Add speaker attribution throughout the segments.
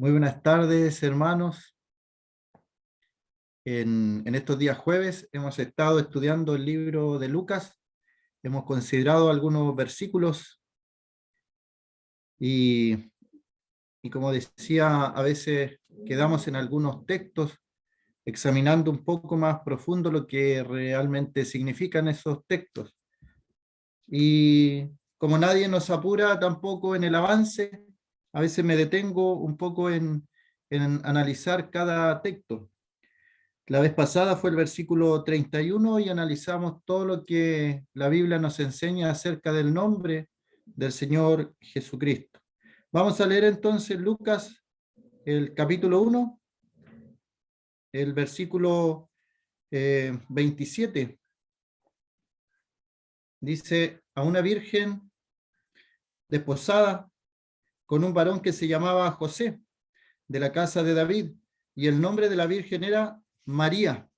Speaker 1: Muy buenas tardes, hermanos. En estos días jueves hemos estado estudiando el libro de Lucas. Hemos considerado algunos versículos y, y como decía, a veces quedamos en algunos textos examinando un poco más profundo lo que realmente significan esos textos. Y como nadie nos apura tampoco en el avance, a veces me detengo un poco en analizar cada texto. La vez pasada fue el versículo 31 y analizamos todo lo que la Biblia nos enseña acerca del nombre del Señor Jesucristo. Vamos a leer entonces Lucas, el capítulo 1, el versículo 27. Dice, a una virgen desposada con un varón que se llamaba José, de la casa de David, y el nombre de la virgen era María.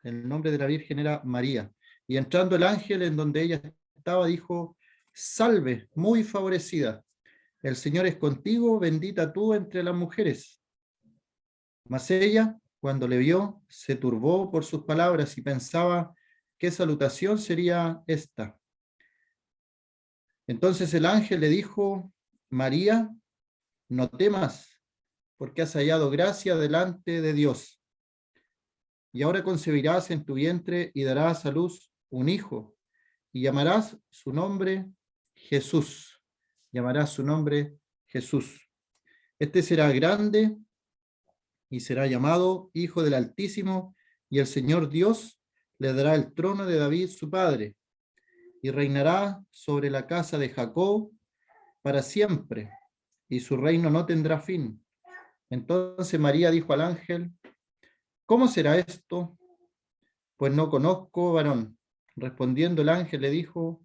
Speaker 1: El nombre de la Virgen era María. Y entrando el ángel en donde ella estaba, dijo, salve, muy favorecida, el Señor es contigo, bendita tú entre las mujeres. Mas ella, cuando le vio, se turbó por sus palabras y pensaba qué salutación sería esta. Entonces el ángel le dijo, María, no temas, porque has hallado gracia delante de Dios. Y ahora concebirás en tu vientre y darás a luz un hijo, y llamarás su nombre Jesús. Llamarás su nombre Jesús. Este será grande y será llamado Hijo del Altísimo, y el Señor Dios le dará el trono de David su padre, y reinará sobre la casa de Jacob para siempre, y su reino no tendrá fin. Entonces María dijo al ángel, ¿cómo será esto? Pues no conozco varón. Respondiendo el ángel le dijo,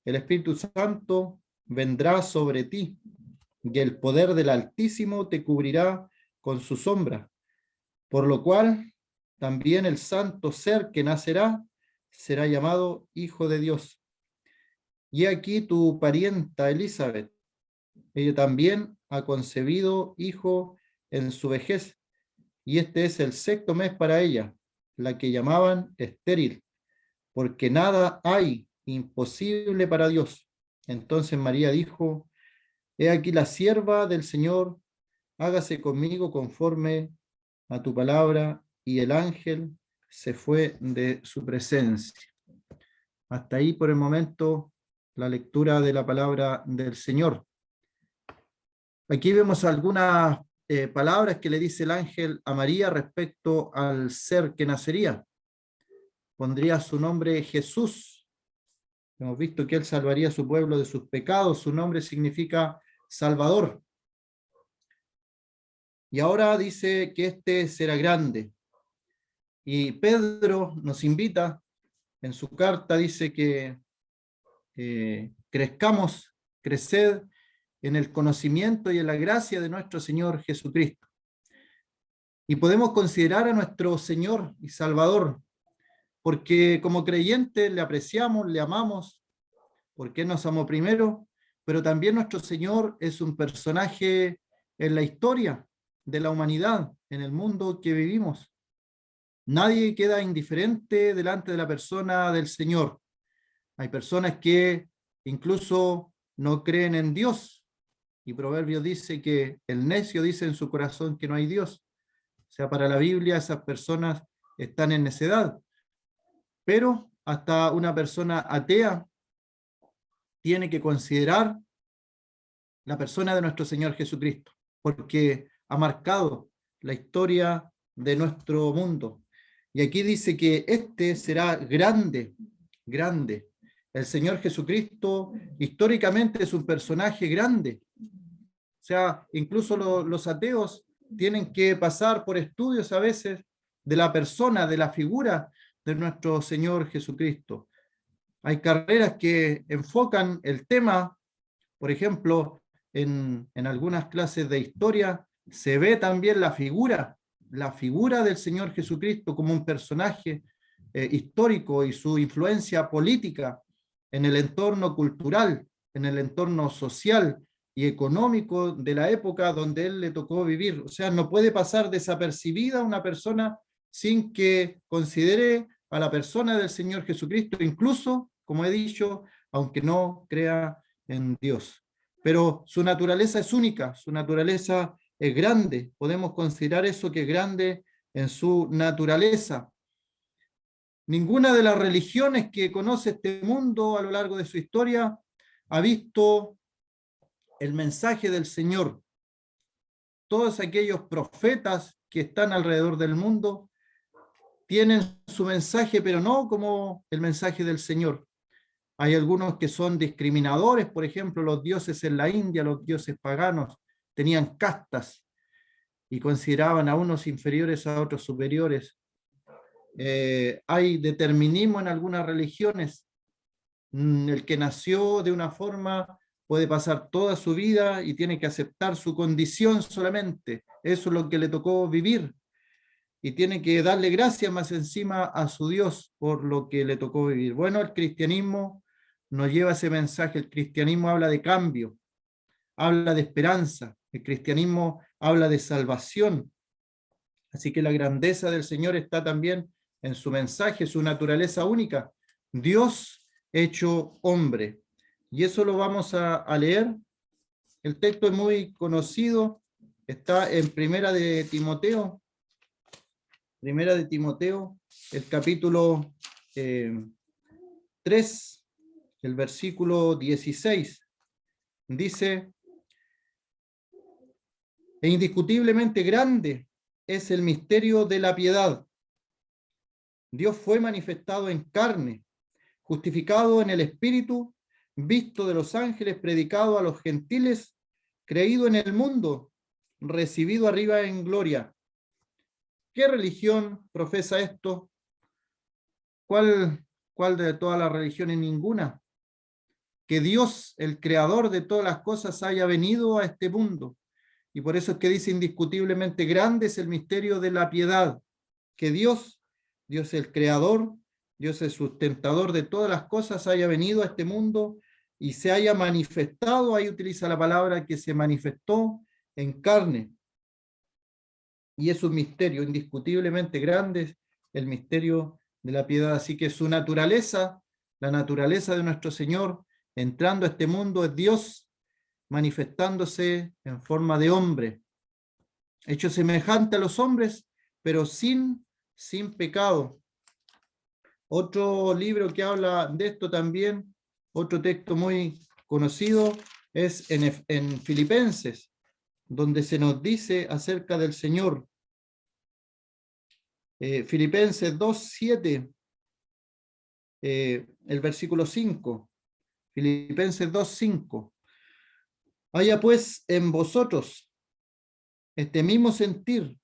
Speaker 1: el Espíritu Santo vendrá sobre ti, y el poder del Altísimo te cubrirá con su sombra, por lo cual también el santo ser que nacerá será llamado Hijo de Dios. Y aquí tu parienta Elizabeth, ella también ha concebido hijo en su vejez, y este es el sexto mes para ella, la que llamaban estéril, porque nada hay imposible para Dios. Entonces María dijo, he aquí la sierva del Señor, hágase conmigo conforme a tu palabra, y el ángel se fue de su presencia. Hasta ahí por el momento la lectura de la palabra del Señor. Aquí vemos algunas palabras que le dice el ángel a María respecto al ser que nacería. Pondría su nombre Jesús. Hemos visto que él salvaría a su pueblo de sus pecados. Su nombre significa Salvador. Y ahora dice que este será grande. Y Pedro nos invita, en su carta dice que crezcamos, creced en el conocimiento y en la gracia de nuestro Señor Jesucristo. Y podemos considerar a nuestro Señor y Salvador, porque como creyentes le apreciamos, le amamos, porque Él nos amó primero, pero también nuestro Señor es un personaje en la historia de la humanidad, en el mundo que vivimos. Nadie queda indiferente delante de la persona del Señor. Hay personas que incluso no creen en Dios, y Proverbios dice que el necio dice en su corazón que no hay Dios. O sea, para la Biblia esas personas están en necedad. Pero hasta una persona atea tiene que considerar la persona de nuestro Señor Jesucristo, porque ha marcado la historia de nuestro mundo. Y aquí dice que este será grande, grande. El Señor Jesucristo históricamente es un personaje grande. O sea, incluso los ateos tienen que pasar por estudios a veces de la persona, de la figura de nuestro Señor Jesucristo. Hay carreras que enfocan el tema, por ejemplo, en algunas clases de historia se ve también la figura del Señor Jesucristo como un personaje histórico y su influencia política en el entorno cultural, en el entorno social, y económico de la época donde él le tocó vivir. O sea, no puede pasar desapercibida una persona sin que considere a la persona del Señor Jesucristo, incluso, como he dicho, aunque no crea en Dios. Pero su naturaleza es única, su naturaleza es grande. Podemos considerar eso, que es grande en su naturaleza. Ninguna de las religiones que conoce este mundo a lo largo de su historia ha visto el mensaje del Señor. Todos aquellos profetas que están alrededor del mundo tienen su mensaje, pero no como el mensaje del Señor. Hay algunos que son discriminadores, por ejemplo, los dioses en la India, los dioses paganos, tenían castas y consideraban a unos inferiores a otros superiores. Hay determinismo en algunas religiones. El que nació de una forma puede pasar toda su vida y tiene que aceptar su condición solamente. Eso es lo que le tocó vivir. Y tiene que darle gracias más encima a su Dios por lo que le tocó vivir. Bueno, el cristianismo nos lleva ese mensaje. El cristianismo habla de cambio, habla de esperanza. El cristianismo habla de salvación. Así que la grandeza del Señor está también en su mensaje, su naturaleza única. Dios hecho hombre. Y eso lo vamos a leer. El texto es muy conocido. Está en Primera de Timoteo, el capítulo 3, el versículo 16. Dice: e indiscutiblemente grande es el misterio de la piedad. Dios fue manifestado en carne, justificado en el Espíritu, visto de los ángeles, predicado a los gentiles, creído en el mundo, recibido arriba en gloria. ¿Qué religión profesa esto? ¿Cuál de todas las religiones? Ninguna. Que Dios, el creador de todas las cosas, haya venido a este mundo. Y por eso es que dice: indiscutiblemente grande es el misterio de la piedad. Que Dios el creador, Dios el sustentador de todas las cosas, haya venido a este mundo y se haya manifestado. Ahí utiliza la palabra, que se manifestó en carne. Y es un misterio indiscutiblemente grande, el misterio de la piedad. Así que su naturaleza, la naturaleza de nuestro Señor entrando a este mundo, es Dios manifestándose en forma de hombre, hecho semejante a los hombres, pero sin pecado. Otro libro que habla de esto también, otro texto muy conocido, es en Filipenses, donde se nos dice acerca del Señor. Filipenses 2:7, el versículo 5. Filipenses 2:5. Haya pues en vosotros este mismo sentir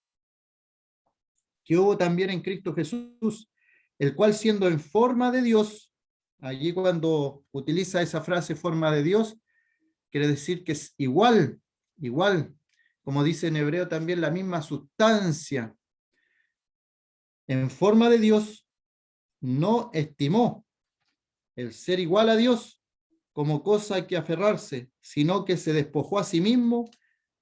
Speaker 1: que hubo también en Cristo Jesús, el cual, siendo en forma de Dios, allí cuando utiliza esa frase forma de Dios, quiere decir que es igual, como dice en hebreo también, la misma sustancia. En forma de Dios, no estimó el ser igual a Dios como cosa a que aferrarse, sino que se despojó a sí mismo,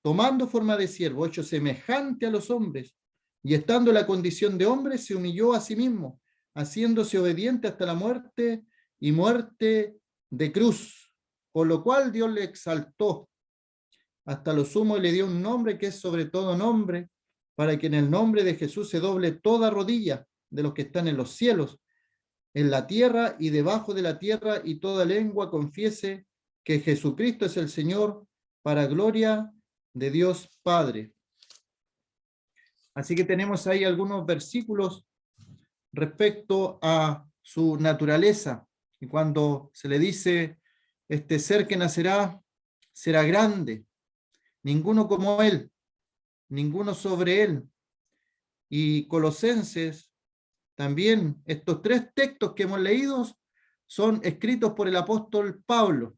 Speaker 1: tomando forma de siervo, hecho semejante a los hombres, y estando en la condición de hombre, se humilló a sí mismo, haciéndose obediente hasta la muerte, y muerte de cruz, por lo cual Dios le exaltó hasta lo sumo y le dio un nombre que es sobre todo nombre, para que en el nombre de Jesús se doble toda rodilla de los que están en los cielos, en la tierra y debajo de la tierra, y toda lengua confiese que Jesucristo es el Señor, para gloria de Dios Padre. Así que tenemos ahí algunos versículos respecto a su naturaleza. Y cuando se le dice: este ser que nacerá será grande, ninguno como él, ninguno sobre él. Y Colosenses, también estos tres textos que hemos leído son escritos por el apóstol Pablo.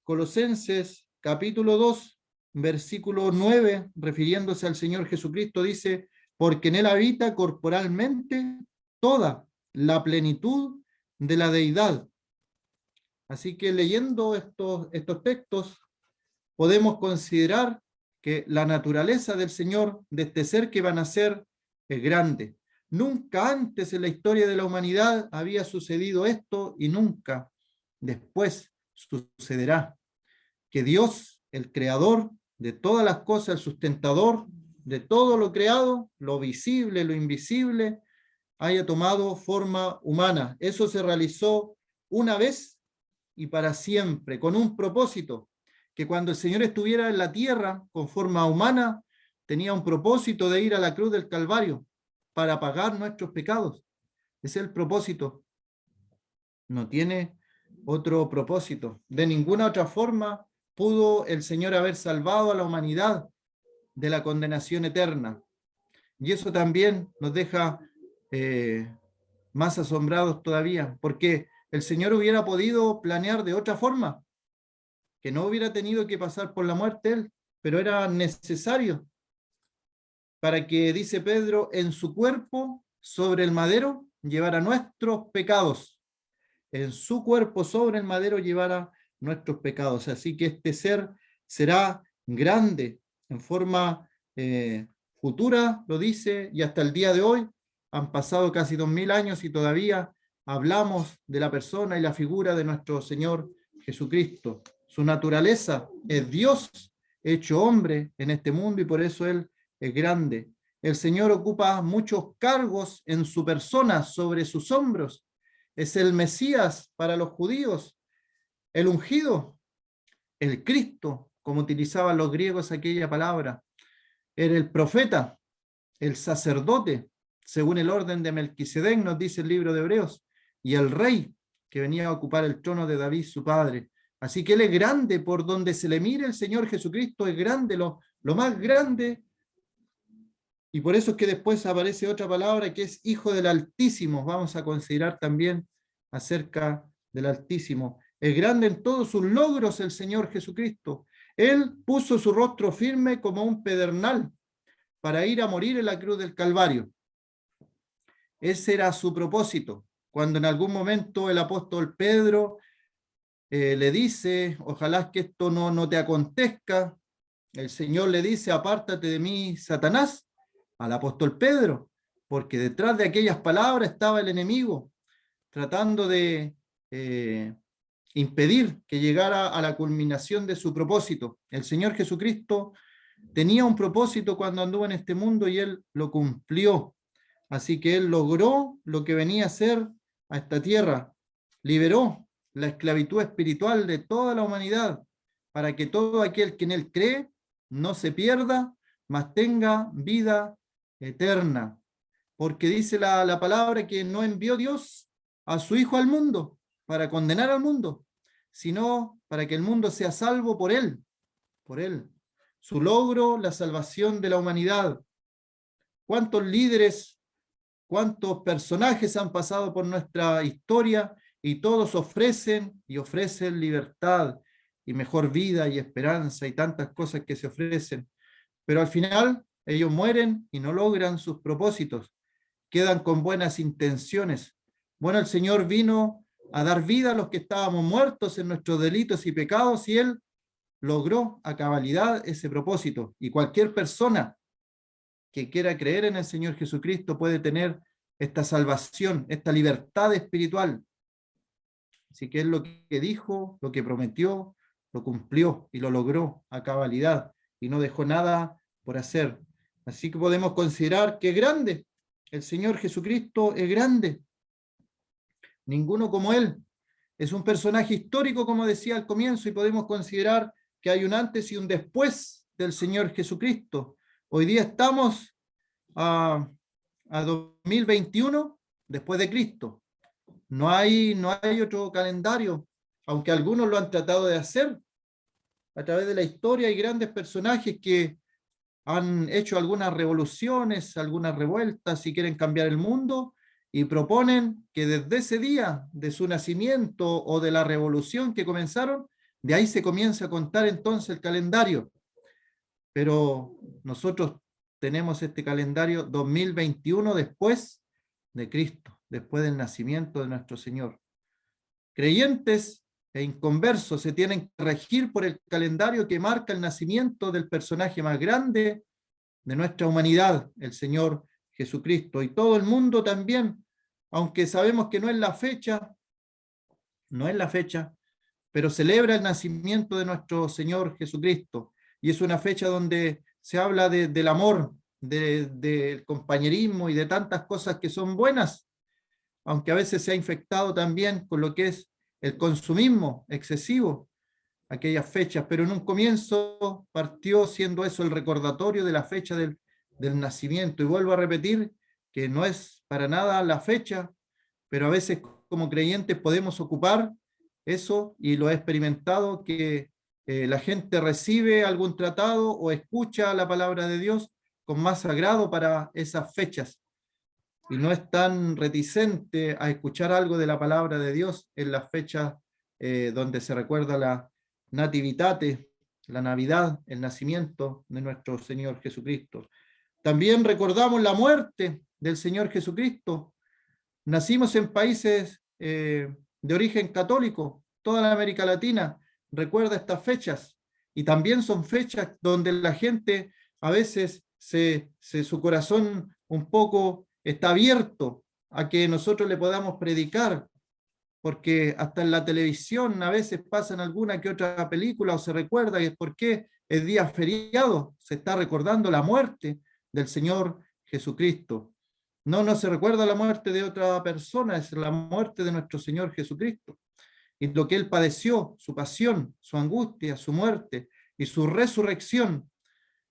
Speaker 1: Colosenses capítulo 2, versículo 9, refiriéndose al Señor Jesucristo, dice: porque en él habita corporalmente toda la plenitud de la deidad. Así que leyendo estos textos podemos considerar que la naturaleza del Señor, de este ser que van a ser, es grande. Nunca antes en la historia de la humanidad había sucedido esto y nunca después sucederá. Que Dios, el creador de todas las cosas, el sustentador de todo lo creado, lo visible, lo invisible, haya tomado forma humana. Eso se realizó una vez y para siempre, con un propósito, que cuando el Señor estuviera en la tierra con forma humana, tenía un propósito de ir a la cruz del Calvario para pagar nuestros pecados. Ese es el propósito. No tiene otro propósito. De ninguna otra forma pudo el Señor haber salvado a la humanidad de la condenación eterna. Y eso también nos deja más asombrados todavía, porque el Señor hubiera podido planear de otra forma, que no hubiera tenido que pasar por la muerte Él, pero era necesario para que, dice Pedro, en su cuerpo sobre el madero llevara nuestros pecados. En su cuerpo sobre el madero llevara nuestros pecados. Así que este ser será grande en forma futura, lo dice, y hasta el día de hoy han pasado casi 2000 años y todavía hablamos de la persona y la figura de nuestro Señor Jesucristo. Su naturaleza es Dios hecho hombre en este mundo y por eso Él es grande. El Señor ocupa muchos cargos en su persona, sobre sus hombros. Es el Mesías para los judíos, el ungido, el Cristo, como utilizaban los griegos aquella palabra. Era el profeta, el sacerdote, según el orden de Melquisedec, nos dice el libro de Hebreos, y el rey que venía a ocupar el trono de David, su padre. Así que Él es grande, por donde se le mire el Señor Jesucristo es grande, lo más grande. Y por eso es que después aparece otra palabra que es Hijo del Altísimo. Vamos a considerar también acerca del Altísimo. Es grande en todos sus logros el Señor Jesucristo. Él puso su rostro firme como un pedernal para ir a morir en la cruz del Calvario. Ese era su propósito. Cuando en algún momento el apóstol Pedro le dice, ojalá que esto no te acontezca, el Señor le dice, apártate de mí, Satanás, al apóstol Pedro, porque detrás de aquellas palabras estaba el enemigo, tratando de impedir que llegara a la culminación de su propósito. El Señor Jesucristo tenía un propósito cuando anduvo en este mundo y Él lo cumplió. Así que Él logró lo que venía a ser a esta tierra, liberó la esclavitud espiritual de toda la humanidad, para que todo aquel que en Él cree no se pierda, mas tenga vida eterna. Porque dice la palabra que no envió Dios a su Hijo al mundo para condenar al mundo, sino para que el mundo sea salvo por Él, por Él. Su logro, la salvación de la humanidad. ¿Cuántos líderes, cuántos personajes han pasado por nuestra historia y todos ofrecen y ofrecen libertad y mejor vida y esperanza y tantas cosas que se ofrecen? Pero al final ellos mueren y no logran sus propósitos, quedan con buenas intenciones. Bueno, el Señor vino a dar vida a los que estábamos muertos en nuestros delitos y pecados y Él logró a cabalidad ese propósito. Y cualquier persona que quiera creer en el Señor Jesucristo puede tener esta salvación, esta libertad espiritual. Así que Él lo que dijo, lo que prometió, lo cumplió y lo logró a cabalidad y no dejó nada por hacer. Así que podemos considerar que es grande. El Señor Jesucristo es grande. Ninguno como Él. Es un personaje histórico, como decía al comienzo, y podemos considerar que hay un antes y un después del Señor Jesucristo. Hoy día estamos a 2021 después de Cristo. No hay otro calendario, aunque algunos lo han tratado de hacer a través de la historia. Hay grandes personajes que han hecho algunas revoluciones, algunas revueltas y quieren cambiar el mundo y proponen que desde ese día de su nacimiento o de la revolución que comenzaron, de ahí se comienza a contar entonces el calendario. Pero nosotros tenemos este calendario 2021 después de Cristo, después del nacimiento de nuestro Señor. Creyentes e inconversos se tienen que regir por el calendario que marca el nacimiento del personaje más grande de nuestra humanidad, el Señor Jesucristo. Y todo el mundo también, aunque sabemos que no es la fecha, no es la fecha, pero celebra el nacimiento de nuestro Señor Jesucristo. Y es una fecha donde se habla del amor, del compañerismo y de tantas cosas que son buenas, aunque a veces se ha infectado también con lo que es el consumismo excesivo, aquellas fechas, pero en un comienzo partió siendo eso el recordatorio de la fecha del nacimiento. Y vuelvo a repetir que no es para nada la fecha, pero a veces como creyentes podemos ocupar eso, y lo he experimentado, que la gente recibe algún tratado o escucha la palabra de Dios con más agrado para esas fechas, y no es tan reticente a escuchar algo de la palabra de Dios en las fechas donde se recuerda la Nativitate, la Navidad, el nacimiento de nuestro Señor Jesucristo. También recordamos la muerte del Señor Jesucristo. Nacimos en países de origen católico, toda la América Latina recuerda estas fechas, y también son fechas donde la gente a veces su corazón un poco está abierto a que nosotros le podamos predicar, porque hasta en la televisión a veces pasan alguna que otra película o se recuerda que es porque es día feriado, se está recordando la muerte del Señor Jesucristo. No se recuerda la muerte de otra persona, es la muerte de nuestro Señor Jesucristo. Y lo que Él padeció, su pasión, su angustia, su muerte y su resurrección.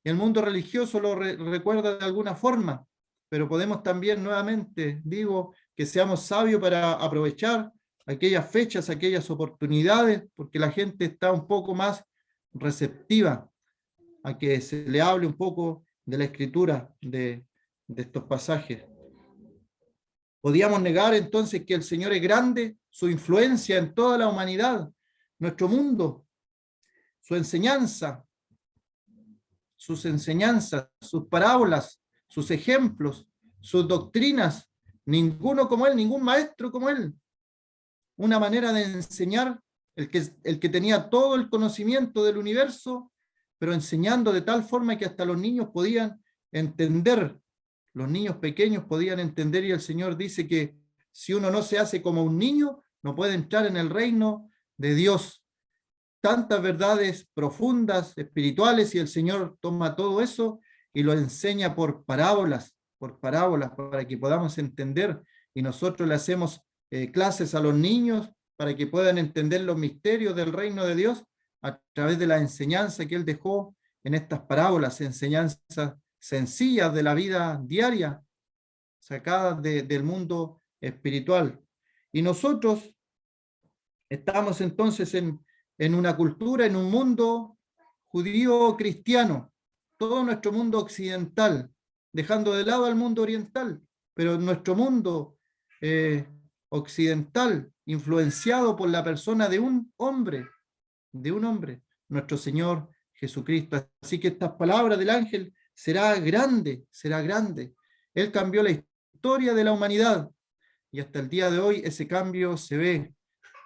Speaker 1: Y el mundo religioso lo recuerda de alguna forma, pero podemos también nuevamente, digo, que seamos sabios para aprovechar aquellas fechas, aquellas oportunidades, porque la gente está un poco más receptiva a que se le hable un poco de la escritura de estos pasajes. Podíamos negar entonces que el Señor es grande, su influencia en toda la humanidad, nuestro mundo, su enseñanza, sus enseñanzas, sus parábolas, sus ejemplos, sus doctrinas, ninguno como Él, ningún maestro como Él. Una manera de enseñar, el que tenía todo el conocimiento del universo, pero enseñando de tal forma que hasta los niños podían entender. Los niños pequeños podían entender, y el Señor dice que si uno no se hace como un niño, no puede entrar en el reino de Dios. Tantas verdades profundas, espirituales, y el Señor toma todo eso y lo enseña por parábolas, para que podamos entender, y nosotros le hacemos clases a los niños para que puedan entender los misterios del reino de Dios a través de la enseñanza que Él dejó en estas parábolas, enseñanzas sencillas de la vida diaria, sacadas del mundo espiritual. Y nosotros estamos entonces en una cultura, en un mundo judío cristiano, todo nuestro mundo occidental, dejando de lado al mundo oriental, pero nuestro mundo occidental, influenciado por la persona de un hombre, nuestro Señor Jesucristo. Así que estas palabras del ángel será grande, será grande. Él cambió la historia de la humanidad, y hasta el día de hoy ese cambio se ve.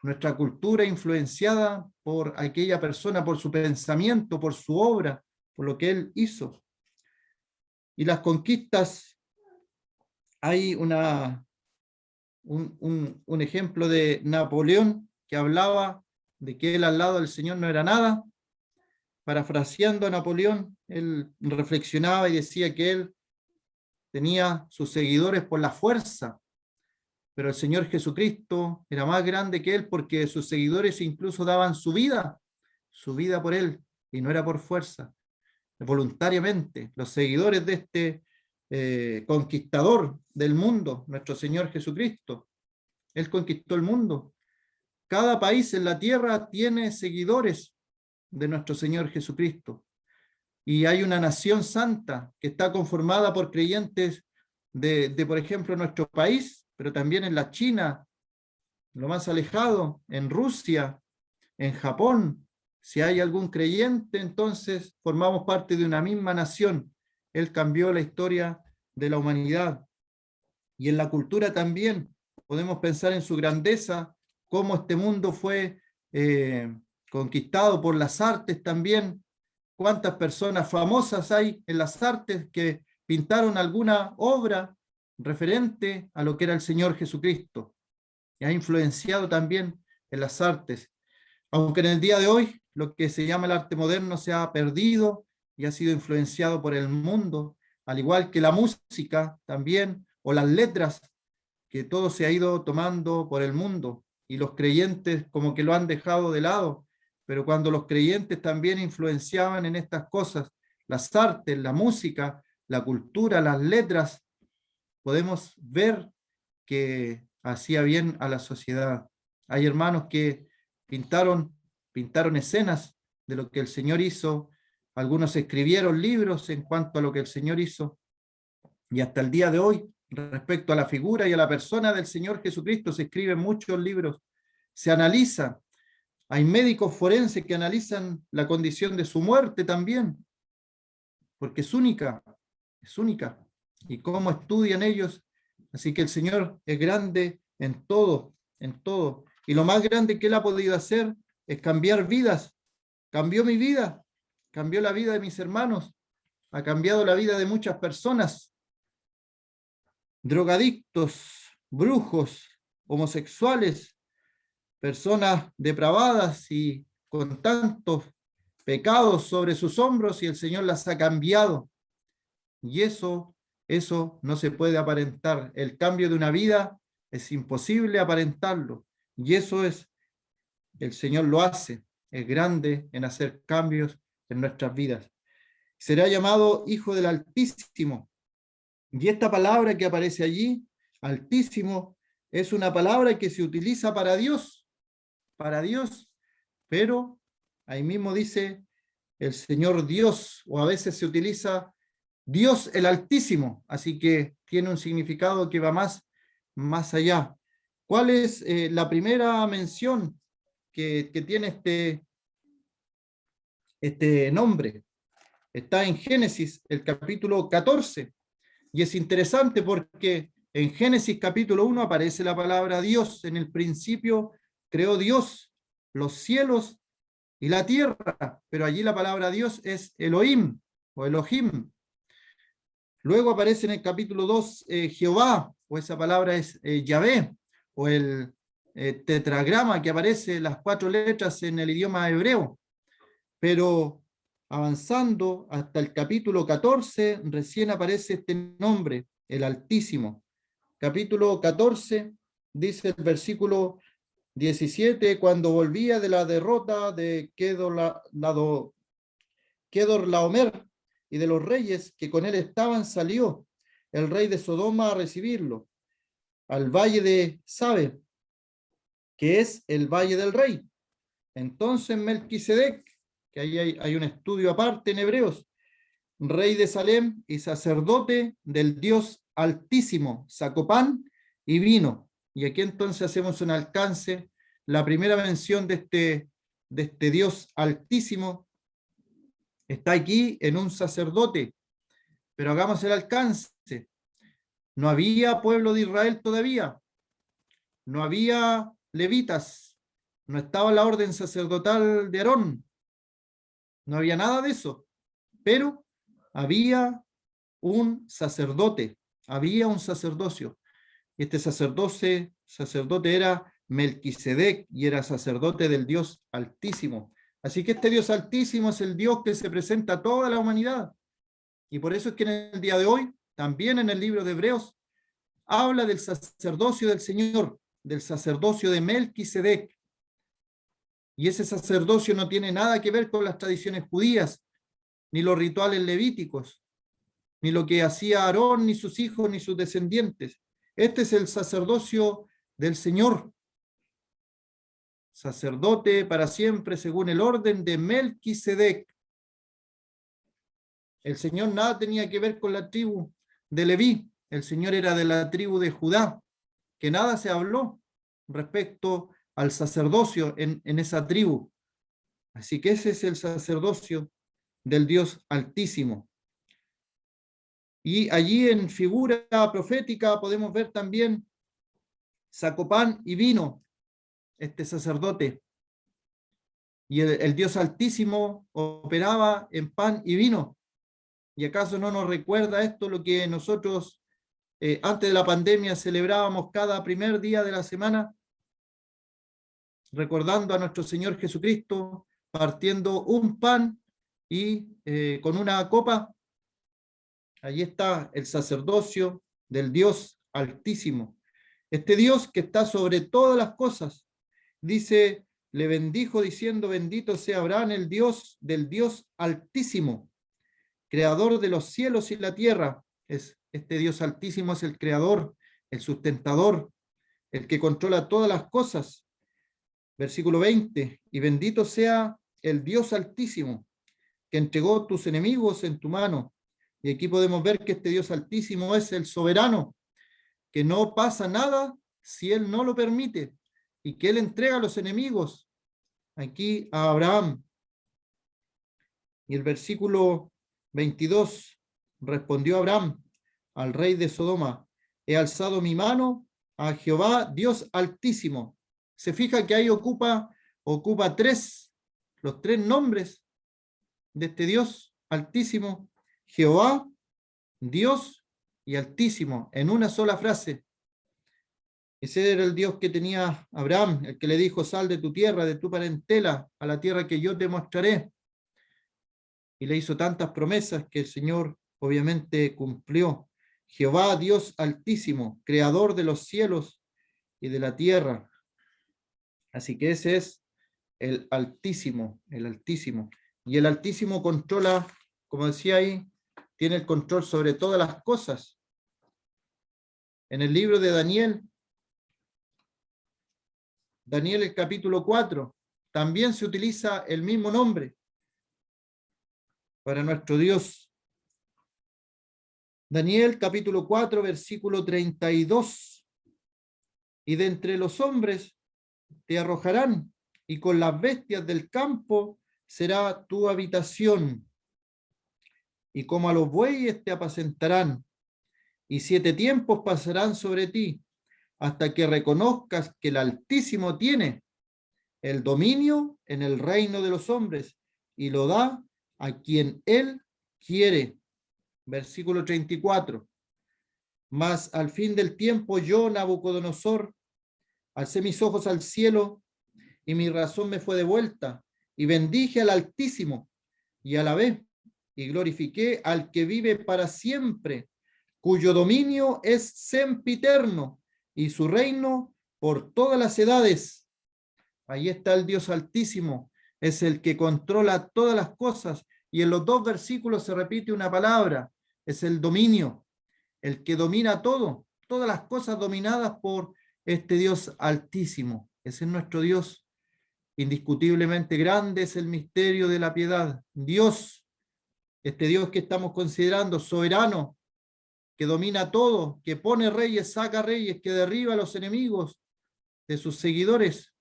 Speaker 1: Nuestra cultura influenciada por aquella persona, por su pensamiento, por su obra, por lo que él hizo. Y las conquistas, hay un ejemplo de Napoleón que hablaba de que él al lado del Señor no era nada. Parafraseando a Napoleón, él reflexionaba y decía que él tenía sus seguidores por la fuerza, pero el Señor Jesucristo era más grande que él, porque sus seguidores incluso daban su vida por él, y no era por fuerza, voluntariamente. Los seguidores de este conquistador del mundo, nuestro Señor Jesucristo, él conquistó el mundo. Cada país en la tierra tiene seguidores de nuestro Señor Jesucristo, y hay una nación santa que está conformada por creyentes por ejemplo, nuestro país, pero también en la China, lo más alejado, en Rusia, en Japón. Si hay algún creyente, entonces formamos parte de una misma nación. Él cambió la historia de la humanidad. Y en la cultura también podemos pensar en su grandeza, cómo este mundo fue conquistado por las artes también. ¿Cuántas personas famosas hay en las artes que pintaron alguna obra referente a lo que era el Señor Jesucristo? Y ha influenciado también en las artes. Aunque en el día de hoy lo que se llama el arte moderno se ha perdido y ha sido influenciado por el mundo, al igual que la música también, o las letras, que todo se ha ido tomando por el mundo, y los creyentes como que lo han dejado de lado, pero cuando los creyentes también influenciaban en estas cosas, las artes, la música, la cultura, las letras, podemos ver que hacía bien a la sociedad. Hay hermanos que pintaron escenas de lo que el Señor hizo, algunos escribieron libros en cuanto a lo que el Señor hizo, y hasta el día de hoy, respecto a la figura y a la persona del Señor Jesucristo, se escriben muchos libros, se analiza. Hay médicos forenses que analizan la condición de su muerte también, porque es única, y cómo estudian ellos. Así que el Señor es grande en todo, en todo. Y lo más grande que Él ha podido hacer es cambiar vidas. Cambió mi vida, cambió la vida de mis hermanos, ha cambiado la vida de muchas personas, drogadictos, brujos, homosexuales, personas depravadas y con tantos pecados sobre sus hombros, y el Señor las ha cambiado. Y eso no se puede aparentar. El cambio de una vida es imposible aparentarlo. Y eso es, el Señor lo hace, es grande en hacer cambios en nuestras vidas. Será llamado Hijo del Altísimo. Y esta palabra que aparece allí, Altísimo, es una palabra que se utiliza para Dios, pero ahí mismo dice el Señor Dios, o a veces se utiliza Dios el Altísimo, así que tiene un significado que va más allá. ¿Cuál es la primera mención que tiene este nombre? Está en Génesis, el capítulo 14, y es interesante porque en Génesis capítulo 1 aparece la palabra Dios. En el principio creó Dios los cielos y la tierra, pero allí la palabra Dios es Elohim o Elohim. Luego aparece en el capítulo 2 Jehová, o esa palabra es Yahvé, o el tetragrama que aparece, las 4 letras en el idioma hebreo. Pero avanzando hasta el capítulo 14, recién aparece este nombre, el Altísimo. Capítulo 14, dice el versículo 17, cuando volvía de la derrota de Kedorlaomer y de los reyes que con él estaban, salió el rey de Sodoma a recibirlo, al valle de Sabe, que es el valle del rey. Entonces Melquisedec, que ahí hay un estudio aparte en Hebreos, rey de Salem y sacerdote del Dios Altísimo, sacó pan y vino. Y aquí entonces hacemos un alcance. La primera mención de este Dios Altísimo está aquí en un sacerdote, pero hagamos el alcance. No había pueblo de Israel todavía, no había levitas, no estaba la orden sacerdotal de Aarón, no había nada de eso, pero había un sacerdote, había un sacerdocio. Este sacerdote era Melquisedec y era sacerdote del Dios Altísimo. Así que este Dios Altísimo es el Dios que se presenta a toda la humanidad. Y por eso es que en el día de hoy, también en el libro de Hebreos, habla del sacerdocio del Señor, del sacerdocio de Melquisedec. Y ese sacerdocio no tiene nada que ver con las tradiciones judías, ni los rituales levíticos, ni lo que hacía Aarón, ni sus hijos, ni sus descendientes. Este es el sacerdocio del Señor, sacerdote para siempre según el orden de Melquisedec. El Señor nada tenía que ver con la tribu de Leví, el Señor era de la tribu de Judá, que nada se habló respecto al sacerdocio en esa tribu. Así que ese es el sacerdocio del Dios Altísimo. Y allí en figura profética podemos ver también sacó pan y vino, este sacerdote. Y el Dios Altísimo operaba en pan y vino. ¿Y acaso no nos recuerda esto lo que nosotros antes de la pandemia celebrábamos cada primer día de la semana? Recordando a nuestro Señor Jesucristo partiendo un pan y con una copa. Allí está el sacerdocio del Dios Altísimo. Este Dios que está sobre todas las cosas. Dice, le bendijo diciendo, bendito sea Abraham, el Dios del Dios Altísimo, creador de los cielos y la tierra. Este Dios Altísimo es el creador, el sustentador, el que controla todas las cosas. Versículo 20, y bendito sea el Dios Altísimo, que entregó tus enemigos en tu mano. Y aquí podemos ver que este Dios Altísimo es el soberano, que no pasa nada si Él no lo permite, y que Él entrega a los enemigos, aquí a Abraham. Y el versículo 22, respondió Abraham al rey de Sodoma, he alzado mi mano a Jehová, Dios Altísimo. Se fija que ahí ocupa los tres nombres de este Dios Altísimo, Jehová, Dios y Altísimo, en una sola frase. Ese era el Dios que tenía Abraham, el que le dijo, sal de tu tierra, de tu parentela, a la tierra que yo te mostraré. Y le hizo tantas promesas que el Señor obviamente cumplió. Jehová, Dios Altísimo, creador de los cielos y de la tierra. Así que ese es el Altísimo, el Altísimo. Y el Altísimo controla, como decía ahí, tiene el control sobre todas las cosas. En el libro de Daniel el capítulo 4, también se utiliza el mismo nombre para nuestro Dios. Daniel capítulo 4, versículo 32. Y de entre los hombres te arrojarán, y con las bestias del campo será tu habitación. Y como a los bueyes te apacentarán, y 7 tiempos pasarán sobre ti, hasta que reconozcas que el Altísimo tiene el dominio en el reino de los hombres, y lo da a quien él quiere. Versículo 34. Mas al fin del tiempo yo, Nabucodonosor, alcé mis ojos al cielo, y mi razón me fue devuelta, y bendije al Altísimo, y alabé, y glorifiqué al que vive para siempre, cuyo dominio es sempiterno, y su reino por todas las edades. Ahí está el Dios Altísimo, es el que controla todas las cosas, y en los 2 versículos se repite una palabra, es el dominio, el que domina todo, todas las cosas dominadas por este Dios Altísimo. Ese es nuestro Dios. Indiscutiblemente grande es el misterio de la piedad. Dios, este Dios que estamos considerando, soberano, que domina todo, que pone reyes, saca reyes, que derriba a los enemigos de sus seguidores.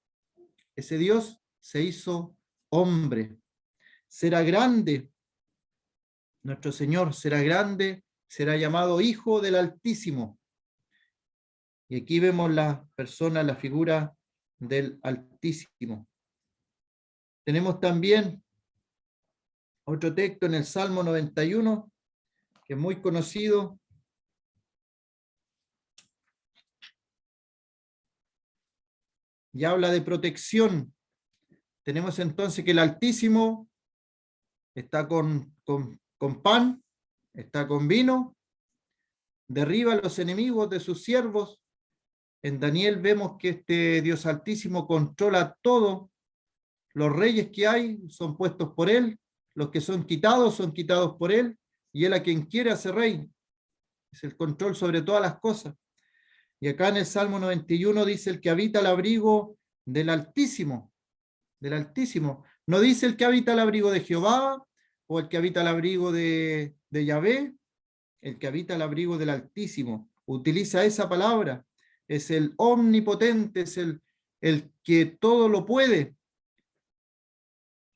Speaker 1: Ese Dios se hizo hombre. Será grande, nuestro Señor será grande, será llamado Hijo del Altísimo. Y aquí vemos la persona, la figura del Altísimo. Tenemos también otro texto en el Salmo 91, que es muy conocido. Y habla de protección. Tenemos entonces que el Altísimo está con pan, está con vino, derriba a los enemigos de sus siervos. En Daniel vemos que este Dios Altísimo controla todo. Los reyes que hay son puestos por él, los que son quitados por él, y él a quien quiere hace rey. Es el control sobre todas las cosas. Y acá en el Salmo 91 dice el que habita al abrigo del Altísimo, del Altísimo. No dice el que habita al abrigo de Jehová o el que habita al abrigo de Yahvé, el que habita al abrigo del Altísimo. Utiliza esa palabra. Es el omnipotente, es el que todo lo puede.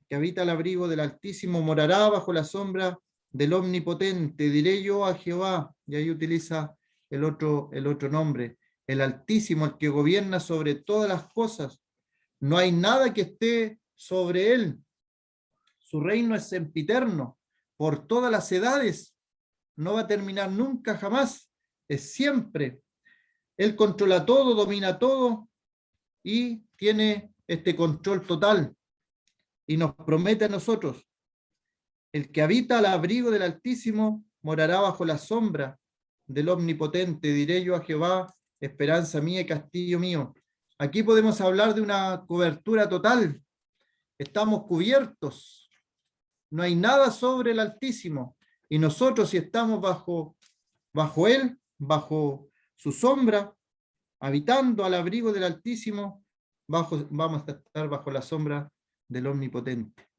Speaker 1: Que habita al abrigo del Altísimo morará bajo la sombra del Omnipotente. Diré yo a Jehová, y ahí utiliza el otro nombre, el Altísimo, el que gobierna sobre todas las cosas. No hay nada que esté sobre él. Su reino es sempiterno, por todas las edades. No va a terminar nunca, jamás. Es siempre. Él controla todo, domina todo y tiene este control total. Y nos promete a nosotros: el que habita al abrigo del Altísimo morará bajo la sombra del Omnipotente. Diré yo a Jehová, esperanza mía y castillo mío. Aquí podemos hablar de una cobertura total. Estamos cubiertos. No hay nada sobre el Altísimo. Y nosotros, si estamos bajo él, bajo su sombra, habitando al abrigo del Altísimo, vamos a estar bajo la sombra del Omnipotente.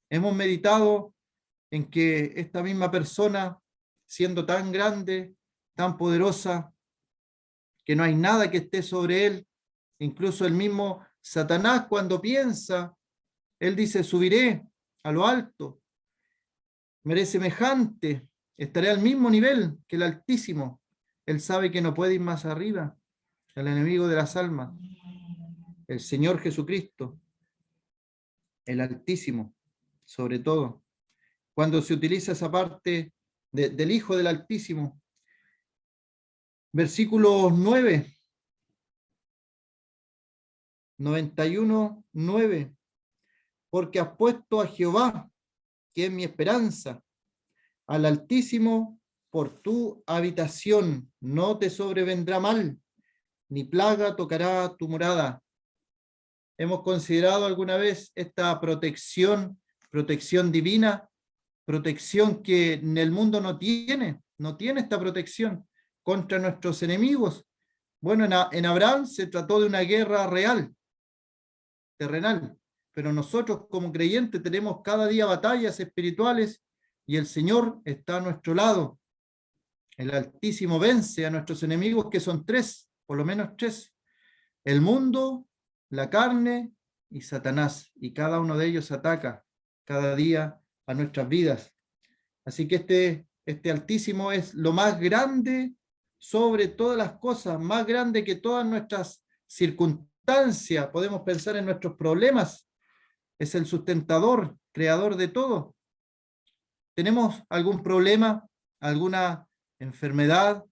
Speaker 1: Hemos meditado en que esta misma persona, siendo tan grande, tan poderosa, que no hay nada que esté sobre él, incluso el mismo Satanás, cuando piensa, él dice: subiré a lo alto, me haré semejante, estaré al mismo nivel que el Altísimo. Él sabe que no puede ir más arriba. El enemigo de las almas, el Señor Jesucristo, el Altísimo, sobre todo. Cuando se utiliza esa parte del Hijo del Altísimo, versículo 9, 91, 9, porque has puesto a Jehová, que es mi esperanza, al Altísimo por tu habitación. No te sobrevendrá mal, ni plaga tocará tu morada. Hemos considerado alguna vez esta protección divina, protección que en el mundo no tiene esta protección contra nuestros enemigos. Bueno, en Abraham se trató de una guerra real, terrenal, pero nosotros como creyentes tenemos cada día batallas espirituales y el Señor está a nuestro lado. El Altísimo vence a nuestros enemigos, que son tres, por lo menos tres: el mundo, la carne y Satanás, y cada uno de ellos ataca cada día a nuestras vidas. Así que este Altísimo es lo más grande sobre todas las cosas, más grande que todas nuestras circunstancias. Podemos pensar en nuestros problemas. Es el sustentador, creador de todo. ¿Tenemos algún problema, alguna enfermedad,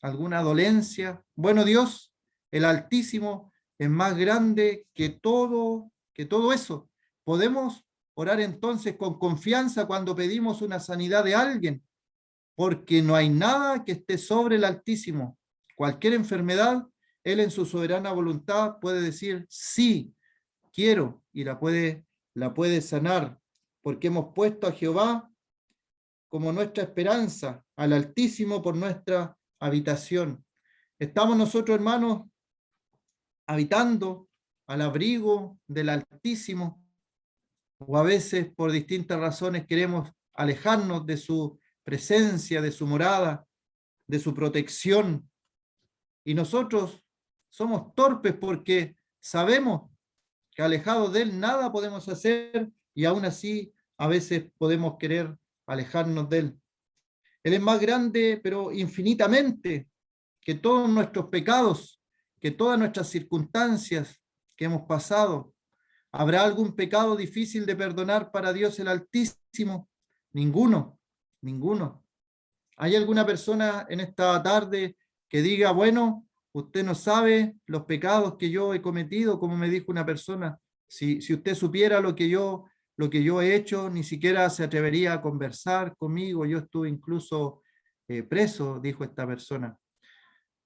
Speaker 1: alguna dolencia? Bueno, Dios, el Altísimo, es más grande que todo eso. Podemos orar entonces con confianza cuando pedimos una sanidad de alguien, porque no hay nada que esté sobre el Altísimo. Cualquier enfermedad, Él en su soberana voluntad puede decir: sí, quiero, y la puede sanar, porque hemos puesto a Jehová como nuestra esperanza, al Altísimo por nuestra habitación. Estamos nosotros, hermanos, habitando al abrigo del Altísimo, o a veces por distintas razones queremos alejarnos de su presencia, de su morada, de su protección, y nosotros somos torpes porque sabemos que alejados de él nada podemos hacer, y aún así a veces podemos querer alejarnos de él. Él es más grande, pero infinitamente, que todos nuestros pecados, que todas nuestras circunstancias que hemos pasado. ¿Habrá algún pecado difícil de perdonar para Dios el Altísimo? Ninguno, ninguno. ¿Hay alguna persona en esta tarde que diga: bueno, usted no sabe los pecados que yo he cometido? Como me dijo una persona: si usted supiera lo que yo he hecho, ni siquiera se atrevería a conversar conmigo. Yo estuve incluso preso, dijo esta persona.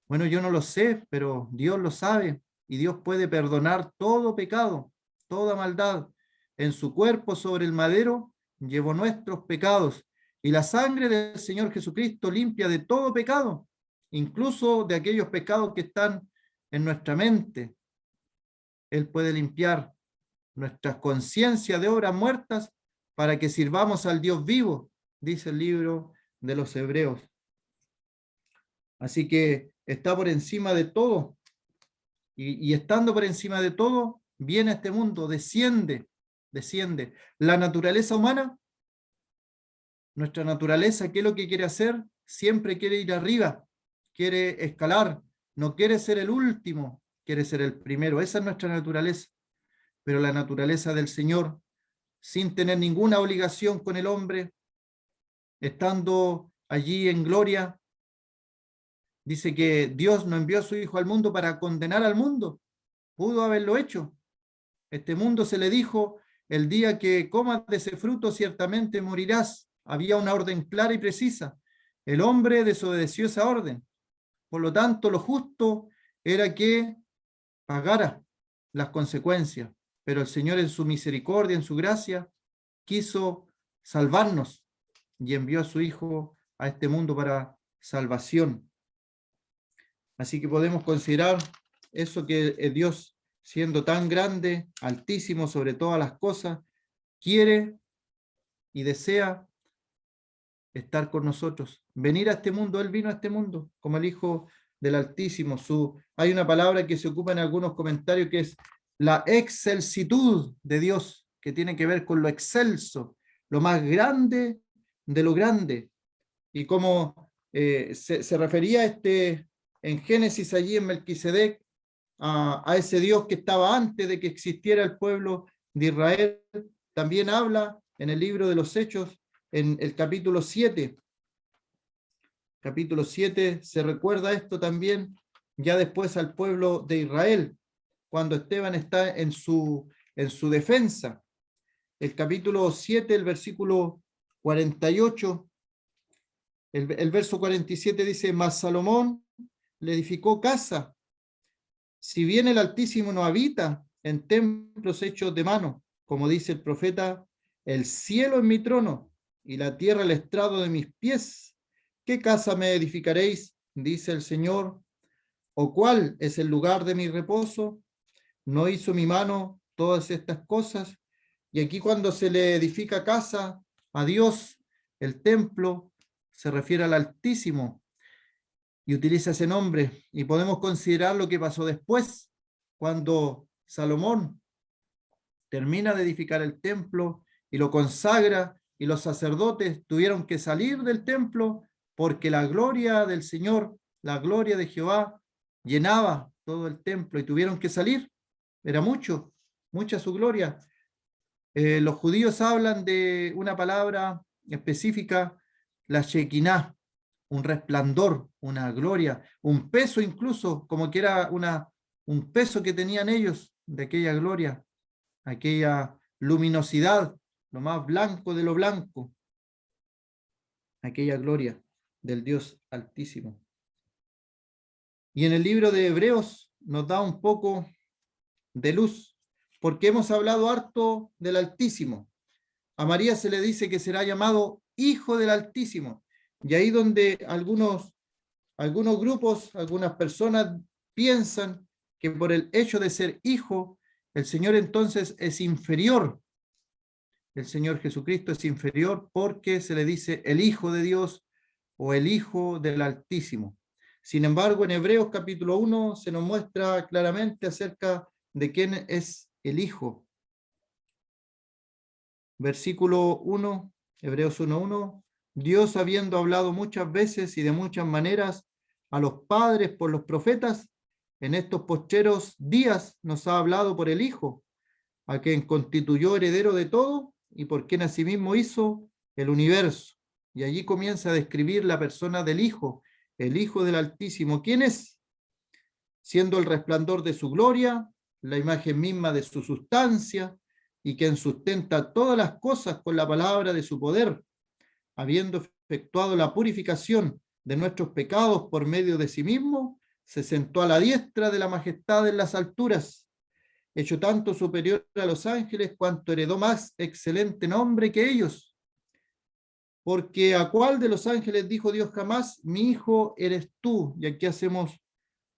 Speaker 1: Bueno, yo no lo sé, pero Dios lo sabe, y Dios puede perdonar todo pecado, toda maldad. En su cuerpo sobre el madero llevó nuestros pecados, y la sangre del Señor Jesucristo limpia de todo pecado, incluso de aquellos pecados que están en nuestra mente. Él puede limpiar nuestras conciencias de obras muertas para que sirvamos al Dios vivo, dice el libro de los Hebreos. Así que está por encima de todo, y estando por encima de todo, viene a este mundo, desciende. La naturaleza humana, nuestra naturaleza, ¿qué es lo que quiere hacer? Siempre quiere ir arriba, quiere escalar, no quiere ser el último, quiere ser el primero. Esa es nuestra naturaleza. pero la naturaleza del Señor, sin tener ninguna obligación con el hombre, estando allí en gloria, dice que Dios no envió a su Hijo al mundo para condenar al mundo. Pudo haberlo hecho. Este mundo se le dijo, el día que comas de ese fruto ciertamente morirás. Había una orden clara y precisa. El hombre desobedeció esa orden. Por lo tanto, lo justo era que pagara las consecuencias. Pero el Señor en su misericordia, en su gracia, quiso salvarnos y envió a su Hijo a este mundo para salvación. Así que podemos considerar eso que Dios, siendo tan grande, altísimo sobre todas las cosas, quiere y desea estar con nosotros. Venir a este mundo, Él vino a este mundo como el Hijo del Altísimo. Hay una palabra que se ocupa en algunos comentarios que es la excelsitud de Dios, que tiene que ver con lo excelso, lo más grande de lo grande. Y como se refería en Génesis, allí en Melquisedec, a ese Dios que estaba antes de que existiera el pueblo de Israel, también habla en el libro de los Hechos, en el capítulo 7. Capítulo 7 se recuerda esto también, ya después al pueblo de Israel, cuando Esteban está en su defensa. El capítulo 7, el versículo 48, el verso 47 dice, mas Salomón le edificó casa, si bien el Altísimo no habita en templos hechos de mano, como dice el profeta, el cielo es mi trono y la tierra el estrado de mis pies. ¿Qué casa me edificaréis? Dice el Señor. ¿O cuál es el lugar de mi reposo? ¿No hizo mi mano todas estas cosas? Y aquí cuando se le edifica casa a Dios, el templo, se refiere al Altísimo y utiliza ese nombre. Y podemos considerar lo que pasó después, cuando Salomón termina de edificar el templo y lo consagra, y los sacerdotes tuvieron que salir del templo porque la gloria del Señor, la gloria de Jehová, llenaba todo el templo y tuvieron que salir. Era mucha su gloria. Los judíos hablan de una palabra específica, la Shekinah, un resplandor, una gloria, un peso incluso, como que era un peso que tenían ellos de aquella gloria, aquella luminosidad, lo más blanco de lo blanco, aquella gloria del Dios Altísimo. Y en el libro de Hebreos nos da un poco de luz, porque hemos hablado harto del Altísimo. A María se le dice que será llamado Hijo del Altísimo, y ahí donde algunos grupos, algunas personas piensan que por el hecho de ser hijo, el Señor entonces es inferior. El Señor Jesucristo es inferior porque se le dice el Hijo de Dios o el Hijo del Altísimo. Sin embargo, en Hebreos capítulo 1 se nos muestra claramente acerca de quién es el Hijo. Versículo 1, Hebreos 1:1, Dios habiendo hablado muchas veces y de muchas maneras a los padres por los profetas, en estos postreros días nos ha hablado por el Hijo, a quien constituyó heredero de todo y por quien asimismo hizo el universo. Y allí comienza a describir la persona del Hijo, el Hijo del Altísimo. ¿Quién es? Siendo el resplandor de su gloria, la imagen misma de su sustancia, y quien sustenta todas las cosas con la palabra de su poder, habiendo efectuado la purificación de nuestros pecados por medio de sí mismo, se sentó a la diestra de la majestad en las alturas, hecho tanto superior a los ángeles cuanto heredó más excelente nombre que ellos. Porque ¿a cuál de los ángeles dijo Dios jamás, mi hijo eres tú? Y aquí hacemos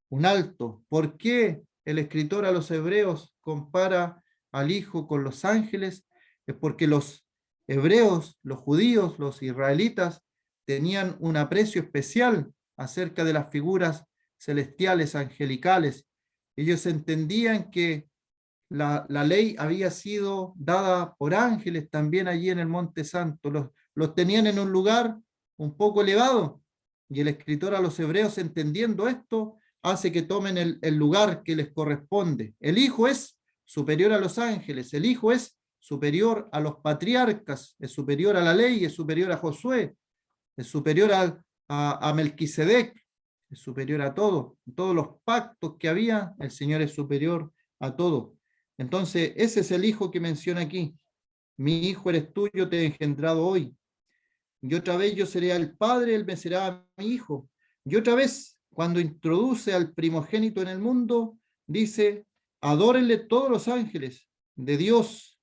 Speaker 1: un alto. ¿Por qué el escritor a los hebreos compara al Hijo con los ángeles? Es porque los hebreos, los judíos, los israelitas, tenían un aprecio especial acerca de las figuras celestiales, angelicales. Ellos entendían que la ley había sido dada por ángeles también allí en el Monte Santo. Los tenían en un lugar un poco elevado, y el escritor a los hebreos, entendiendo esto, hace que tomen el lugar que les corresponde. El Hijo es superior a los ángeles, el Hijo es superior a los patriarcas, es superior a la ley, es superior a Josué, es superior a Melquisedec, es superior a todo, todos los pactos que había, el Señor es superior a todo. Entonces, ese es el Hijo que menciona aquí. Mi Hijo eres tú, yo te he engendrado hoy. Y otra vez yo seré el Padre, él me será mi Hijo. Y otra vez, cuando introduce al primogénito en el mundo, dice, adórenle todos los ángeles de Dios.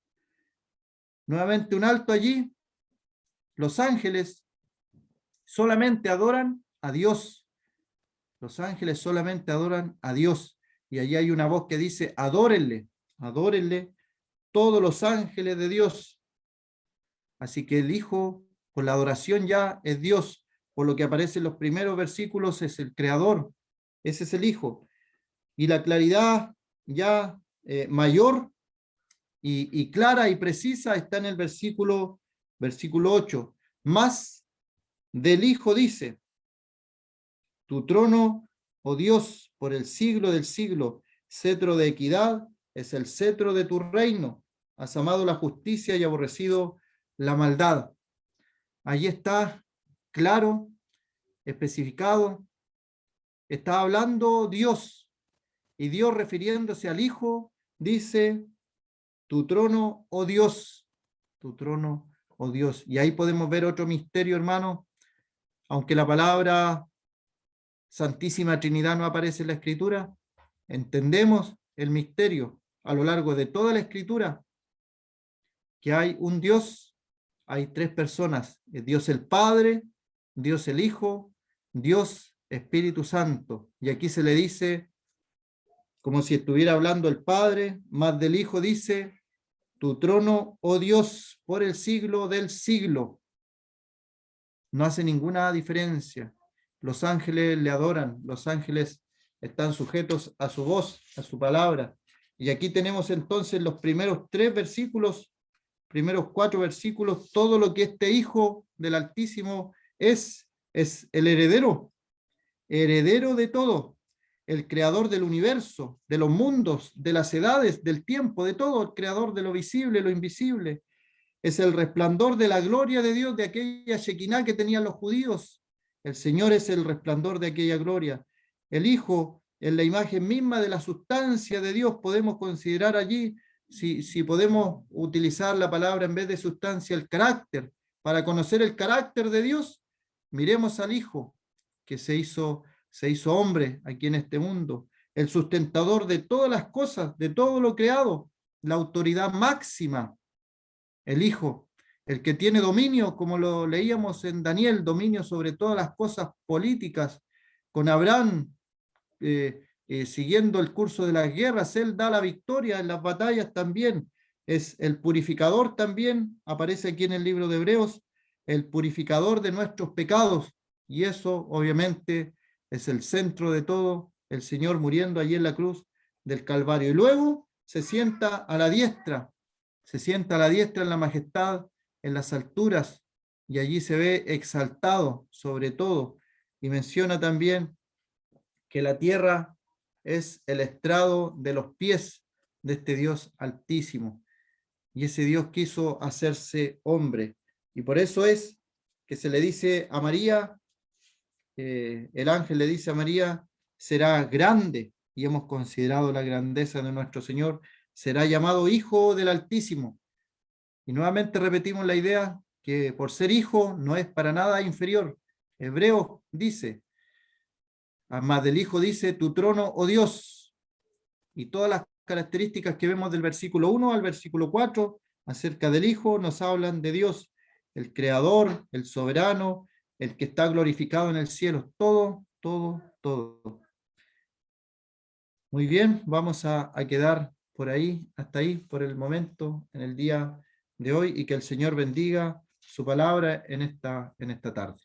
Speaker 1: Nuevamente un alto allí. Los ángeles solamente adoran a Dios. Los ángeles solamente adoran a Dios. Y allí hay una voz que dice, adórenle, adórenle todos los ángeles de Dios. Así que el Hijo, por la adoración ya es Dios. Por lo que aparece en los primeros versículos, es el Creador. Ese es el Hijo. Y la claridad ya mayor y clara y precisa está en el versículo 8. Más del Hijo dice, tu trono, oh Dios, por el siglo del siglo, cetro de equidad, es el cetro de tu reino. Has amado la justicia y aborrecido la maldad. Allí está claro, especificado, está hablando Dios, y Dios refiriéndose al Hijo, dice, tu trono, oh Dios, tu trono, oh Dios. Y ahí podemos ver otro misterio, hermano, aunque la palabra Santísima Trinidad no aparece en la Escritura, entendemos el misterio a lo largo de toda la Escritura, que hay un Dios, hay tres personas, Dios el Padre, Dios el Hijo, Dios Espíritu Santo. Y aquí se le dice, como si estuviera hablando el Padre, más del Hijo dice, tu trono, oh Dios, por el siglo del siglo. No hace ninguna diferencia. Los ángeles le adoran, los ángeles están sujetos a su voz, a su palabra. Y aquí tenemos entonces los primeros 3 versículos, primeros 4 versículos, todo lo que este Hijo del Altísimo es el heredero de todo, el creador del universo, de los mundos, de las edades, del tiempo, de todo, el creador de lo visible, lo invisible. Es el resplandor de la gloria de Dios, de aquella Shekinah que tenían los judíos. El Señor es el resplandor de aquella gloria. El Hijo, en la imagen misma de la sustancia de Dios, podemos considerar allí, si podemos utilizar la palabra en vez de sustancia, el carácter. Para conocer el carácter de Dios, miremos al Hijo, que se hizo hombre aquí en este mundo, el sustentador de todas las cosas, de todo lo creado, la autoridad máxima, el Hijo, el que tiene dominio, como lo leíamos en Daniel, dominio sobre todas las cosas políticas, con Abraham, siguiendo el curso de las guerras, él da la victoria en las batallas también, es el purificador también, aparece aquí en el libro de Hebreos, el purificador de nuestros pecados, y eso obviamente es el centro de todo, el Señor muriendo allí en la cruz del Calvario. Y luego se sienta a la diestra en la majestad, en las alturas, y allí se ve exaltado sobre todo. Y menciona también que la tierra es el estrado de los pies de este Dios altísimo. Y ese Dios quiso hacerse hombre. Y por eso es que se le dice a María, el ángel le dice a María, será grande, y hemos considerado la grandeza de nuestro Señor, será llamado Hijo del Altísimo. Y nuevamente repetimos la idea que por ser hijo no es para nada inferior. Hebreos dice, además del Hijo dice, tu trono, oh Dios. Y todas las características que vemos del versículo 1 al versículo 4 acerca del Hijo nos hablan de Dios, el Creador, el Soberano, el que está glorificado en el cielo. Todo, todo, todo. Muy bien, vamos a quedar por ahí, hasta ahí, por el momento, en el día de hoy, y que el Señor bendiga su palabra en esta tarde.